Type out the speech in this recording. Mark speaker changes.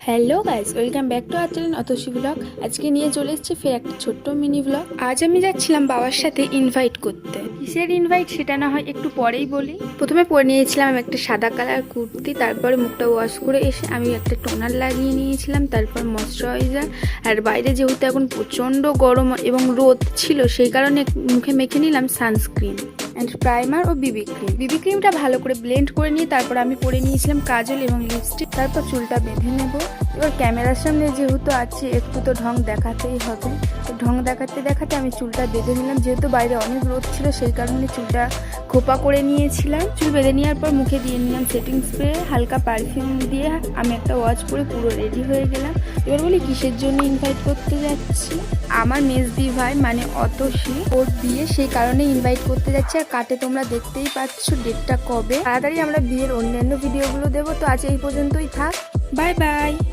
Speaker 1: Hello guys, welcome back to our channel Atasi blog. আজকে নিয়ে চলে এসেছি ফের একটা ছোট্ট মিনি ব্লগ। আজ আমি যাচ্ছিলাম বাবার সাথে ইনভাইট করতে। কিসের ইনভাইট সেটা না হয় একটু পরেই বলি। প্রথমে পরে নিয়েছিলাম আমি একটা সাদা কালার কুর্তি, তারপরে মুখটা ওয়াশ করে এসে আমি একটা টোনার লাগিয়ে নিয়েছিলাম, তারপর ময়শ্চারাইজার। আর বাইরে যেহেতু এখন প্রচণ্ড গরম এবং রোদ ছিল, সেই কারণে মুখে মেখে নিলাম sunscreen and primer O Bibi cream. বিবি ক্রিমটা ভালো করে ব্লেন্ড করে নিয়ে তারপর আমি পরে নিয়েছিলাম কাজল এবং লিপস্টিক। তারপর চুলটা বেঁধে নেব। এবার ক্যামেরার সামনে যেহেতু আছে একটু তো ঢং দেখাতেই হবে, তো ঢং দেখাতে দেখাতে আমি চুলটা বেঁধে নিলাম। যেহেতু বাইরে অনেক রোদ ছিল সেই কারণে চুলটা খোপা করে নিয়েছিলাম। চুল বেঁধে নেওয়ার পর মুখে দিয়ে নিলাম সেটিং স্প্রে, হালকা পারফিউম দিয়ে আমি একটা ওয়াচ পরে পুরো রেডি হয়ে গেলাম। এবার বলি কিসের জন্য ইনভাইট করতে যাচ্ছি। আমার মেজদি ভাই মানে অতসী, ওর বিয়ে, সেই কারণে ইনভাইট করতে যাচ্ছি। আর কাটে তোমরা দেখতেই পাচ্ছ ডেটটা কবে। তাড়াতাড়ি আমরা বিয়ের অন্যান্য ভিডিওগুলো দেবো। তো আজ এই পর্যন্তই থাক, বাই বাই।